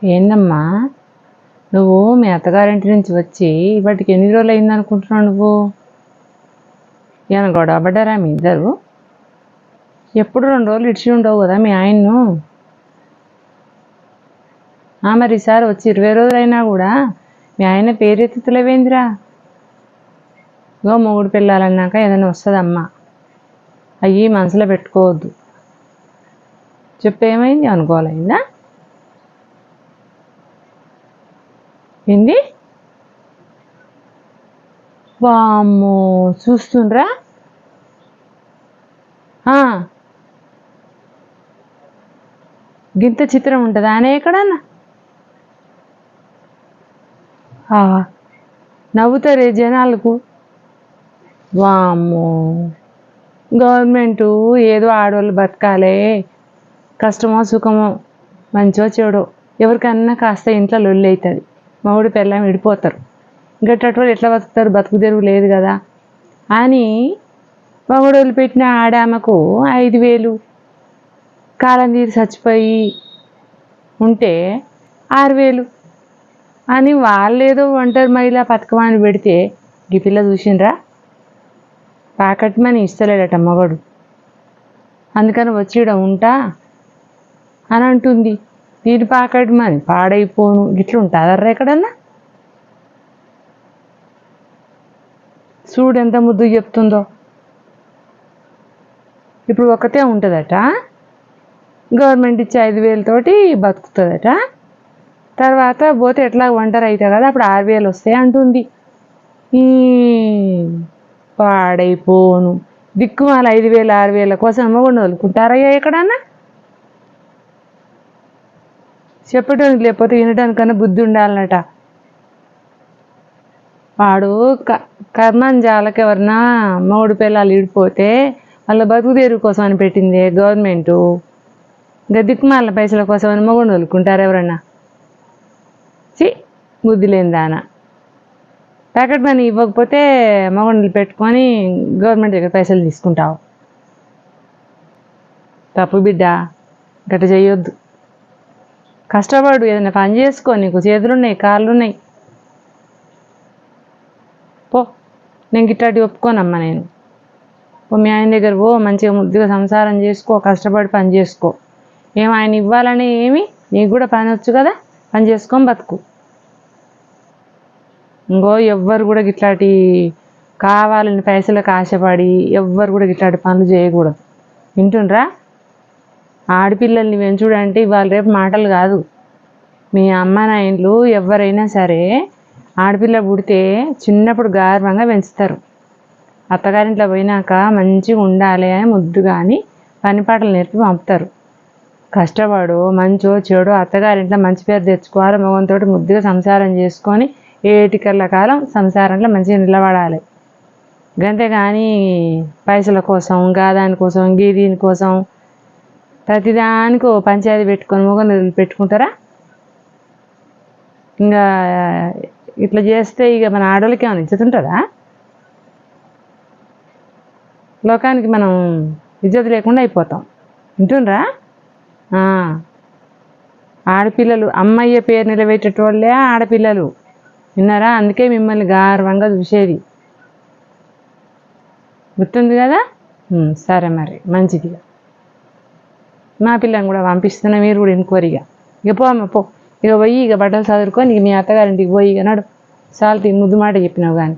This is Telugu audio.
ఏందమ్మా నువ్వు మీ అత్తగారింటి నుంచి వచ్చి ఇప్పటికి ఎన్ని రోజులు అయింది అనుకుంటున్నావు నువ్వు? ఏమైనా గొడవ పడ్డారా మీ ఇద్దరు? ఎప్పుడు 2 రోజులు ఇడిచి ఉండవు కదా మీ ఆయన్ను. మరి ఈసారి వచ్చి 20 రోజులైనా కూడా మీ ఆయన పేరెత్తుతలేవేందిరా? మొగుడు పిల్లాలన్నాక ఏదైనా వస్తుందమ్మా, అయ్యి మనసులో పెట్టుకోవద్దు. చెప్పేమైంది? అనుకోవాలైందా ఏంది? వామ్మో, చూస్తుండ్రా? గింత చిత్రం ఉంటుందా అనే ఎక్కడన్నా? నవ్వుతారే జనాలకు. వామ్మో, గవర్నమెంటు ఏదో ఆడవాళ్ళు బతకాలే, కష్టమో సుఖమో మంచో చెడో ఎవరికన్నా కాస్త ఇంట్లో లొల్లి అవుతుంది, మొగుడు పెళ్ళాం విడిపోతారు. గట్టోళ్ళు ఎట్లా బతుకుతారు? బతుకు తెరువు లేదు కదా అని మొగుడు వదిలిపెట్టిన ఆడామకు 5,000 కాలం తీరి చచ్చిపోయి ఉంటే 6,000 అని వాళ్ళేదో ఒంటరి మహిళా పథకం అని పెడితే ఈ పిల్ల చూసిండ్రా? ప్యాకెట్ మనీ ఇస్తలేడట మగడు, అందుకని వచ్చి ఈడ ఉంటా అని అంటుంది. దీని ప్యాకెట్ మనీ పాడైపోను గిట్లా ఉంటుందర్రా ఎక్కడన్నా? చూడు ఎంత ముద్దు చెప్తుందో. ఇప్పుడు ఒకతే ఉంటుందట, గవర్నమెంట్ ఇచ్చే 5,000 తోటి బతుకుతుందట. తర్వాత పోతే ఎట్లా ఒంటరి అవుతుంది కదా, అప్పుడు 6,000 వస్తాయి అంటుంది. ఈ పాడైపోను దిక్కుమాల 5,000 6,000 కోసం అమ్మకుండా వదులుకుంటారయ్యా ఎక్కడన్నా? చెప్పడానికి లేకపోతే వినడానికన్నా బుద్ధి ఉండాలన్నట. వాడు కర్మంజాలకు ఎవరన్నా మొగుడు పిల్లలు ఇడిపోతే వాళ్ళ బతుకు తెరువు కోసం అని పెట్టింది గవర్నమెంటు. ఇంకా దిక్కుమాల పైసల కోసం అని మొగుడు వదులుకుంటారు ఎవరన్నా? బుద్ధి లేని దానా. ప్యాకెట్ మనీ ఇవ్వకపోతే మొగుడిని పెట్టుకొని గవర్నమెంట్ దగ్గర పైసలు తీసుకుంటావు. తప్పు బిడ్డ, గట్ట చేయొద్దు. కష్టపడు, ఏదైనా పని చేసుకో, నీకు చేతులున్నాయి కాళ్ళున్నాయి. పో, నేను గిట్టాటి ఒప్పుకోనమ్మా. నేను మీ ఆయన దగ్గర పో, మంచిగా ముద్దుగా సంసారం చేసుకో, కష్టపడి పని చేసుకో. ఆయన ఇవ్వాలని ఏమి, నీకు కూడా పని వచ్చు కదా, పని చేసుకొని బతుకు. ఎవ్వరు కూడా గిట్లాంటి కావాలని పైసలకు ఆశపడి ఎవ్వరు కూడా గిట్లాంటి పనులు చేయకూడదు. వింటుండ్రా? ఆడపిల్లల్ని పెంచుడంటే ఇవాళ రేపు మాటలు కాదు. మీ అమ్మ నాయనలు ఎవరైనా సరే ఆడపిల్ల పుడితే చిన్నప్పుడు గర్వంగా పెంచుతారు. అత్తగారింట్లో పోయినాక మంచిగా ఉండాలి అని ముద్దుగా అని పని పాటలు నేర్పి పంపుతారు. కష్టపడు, మంచో చెడో అత్తగారింట్లో మంచి పేరు తెచ్చుకోవాలి, మగంతో ముద్దుగా సంసారం చేసుకొని ఏటికల్ల కాలం సంసారంలో మంచిగా నిలబడాలి. గంతేగాని పైసల కోసం, దానికోసం దీనికోసం ప్రతిదానికో పంచాయతీ పెట్టుకొని మొగని పెట్టుకుంటారా? ఇంకా ఇట్లా చేస్తే ఇక మన ఆడవాళ్ళకి ఏమైనా ఇజ్జతుంటుందా? లోకానికి మనం ఇజ్జత్ లేకుండా అయిపోతాం. వింటుండ్రా? ఆడపిల్లలు అమ్మయ్య పేరు నిలబెట్టేటోళ్ళే ఆడపిల్లలు, విన్నారా? అందుకే మిమ్మల్ని గర్వంగా చూసేది. గుర్తుంది కదా? సరే మరి, మంచిదిగా మా పిల్లని కూడా పంపిస్తున్నా, మీరు కూడా ఎన్క్వైరీగా. ఇక పో అమ్మ పో, ఇక పోయి ఇక బట్టలు చదువుకొని ఇక మీ అత్తగారింటికి పోయి ఇక నడు. చాలు ముద్దు మాట చెప్పినావు కానీ.